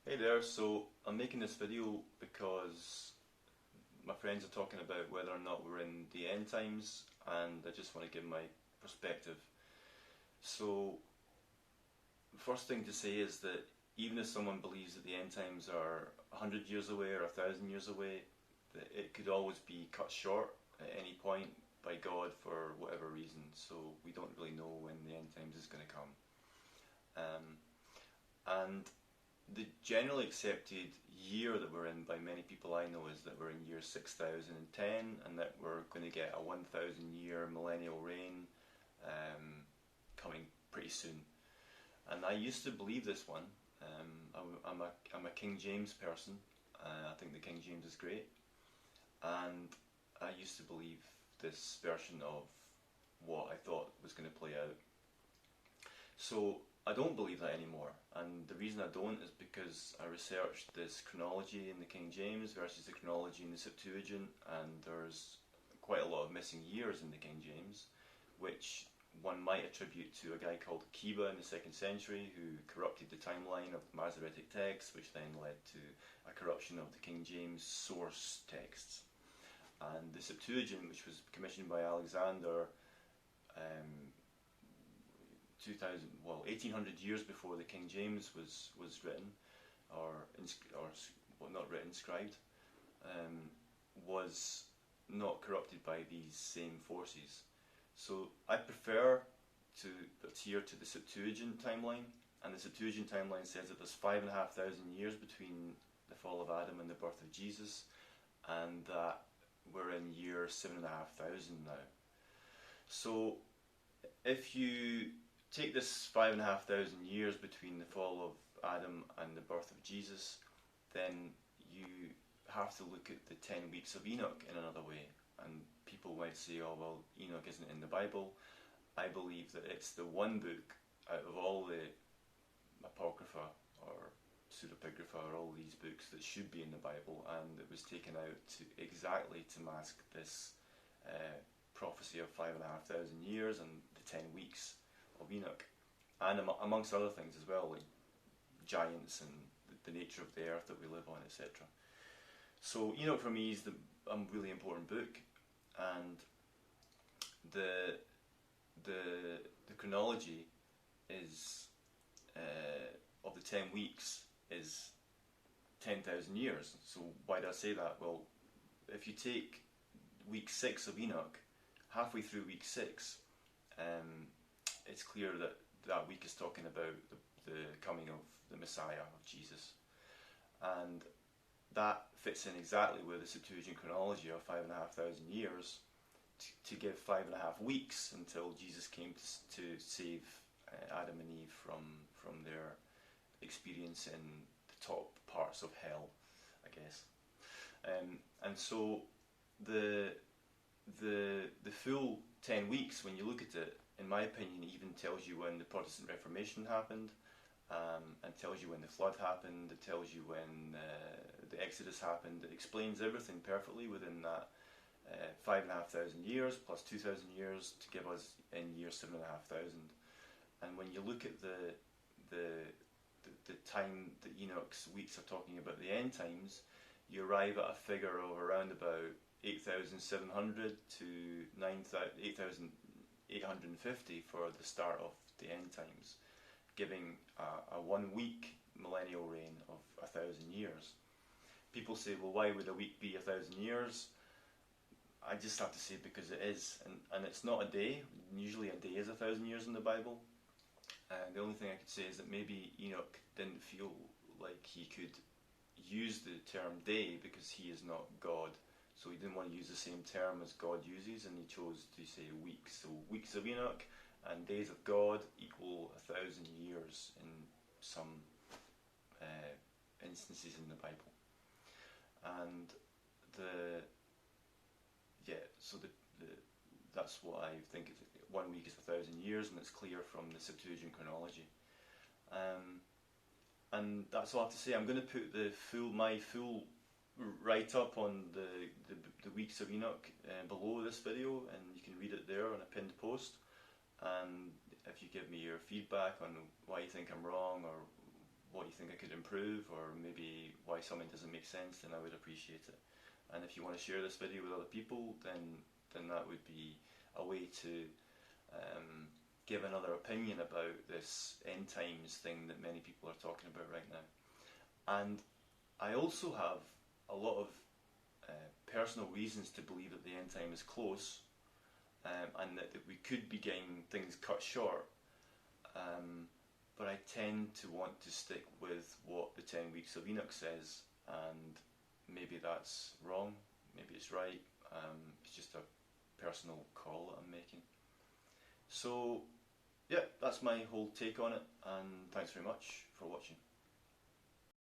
Hey there, so I'm making this video because my friends are talking about whether or not we're in the end times, and I just want to give my perspective. So, the first thing to say is that even if someone believes that the end times are 100 years away or 1,000 years away, that it could always be cut short at any point by God for whatever reason, so we don't really know when the end times is going to come. And the generally accepted year that we're in by many people I know is that we're in year 6010, and that we're going to get a 1,000 year millennial reign coming pretty soon. And I used to believe this one. I'm a King James person. I think the King James is great, and I used to believe this version of what I thought was going to play out. So I don't believe that anymore, and the reason I don't is because I researched this chronology in the King James versus the chronology in the Septuagint, and there's quite a lot of missing years in the King James, which one might attribute to a guy called Kiba in the 2nd century who corrupted the timeline of the Masoretic text, which then led to a corruption of the King James source texts. And the Septuagint, which was commissioned by Alexander 1800 years before the King James was written, not written, scribed, was not corrupted by these same forces. So I prefer to adhere to the Septuagint timeline, and the Septuagint timeline says that there's 5,500 years between the fall of Adam and the birth of Jesus, and that we're in year 7,500 now. So if you take this 5,500 years between the fall of Adam and the birth of Jesus, then you have to look at the 10 weeks of Enoch in another way. And people might say, oh well, Enoch isn't in the Bible. I believe that it's the one book out of all the Apocrypha or Pseudepigrapha or all these books that should be in the Bible, and it was taken out exactly to mask this prophecy of 5,500 years and the 10 weeks of Enoch, and amongst other things as well, like giants and the nature of the earth that we live on, etc. So Enoch for me is a really important book, and the chronology is of the 10 weeks is 10,000 years. So why do I say that? Well, if you take week 6 of Enoch, halfway through week 6, it's clear that that week is talking about the coming of the Messiah, of Jesus. And that fits in exactly with the Septuagint chronology of 5,500 years to give 5.5 weeks until Jesus came to save Adam and Eve from their experience in the top parts of hell, I guess. And so the full 10 weeks, when you look at it, in my opinion, even tells you when the Protestant Reformation happened, and tells you when the flood happened. It tells you when the Exodus happened. It explains everything perfectly within that 5,500 years plus 2,000 years to give us in year 7,500. And when you look at the time that Enoch's weeks are talking about the end times, you arrive at a figure of around about 8,700 to 8,850 for the start of the end times, giving a 1 week millennial reign of 1,000 years. People say, well, why would a week be 1,000 years? I just have to say because it is, and it's not a day. Usually a day is 1,000 years in the Bible. And the only thing I could say is that maybe Enoch didn't feel like he could use the term day because he is not God. So he didn't want to use the same term as God uses, and he chose to say weeks. So weeks of Enoch and days of God equal 1,000 years in some instances in the Bible. And that's what I think. 1 week is 1,000 years, and it's clear from the Septuagint chronology. And that's all I have to say. I'm going to put my full write-up on the weeks of Enoch below this video, and you can read it there on a pinned post. And if you give me your feedback on why you think I'm wrong or what you think I could improve, or maybe why something doesn't make sense, then I would appreciate it. And if you want to share this video with other people, then that would be a way to give another opinion about this end times thing that many people are talking about right now. And I also have a lot of personal reasons to believe that the end time is close, and that we could be getting things cut short. But I tend to want to stick with what the 10 weeks of Enoch says, and maybe that's wrong, maybe it's right. It's just a personal call that I'm making. So yeah, that's my whole take on it, and thanks very much for watching.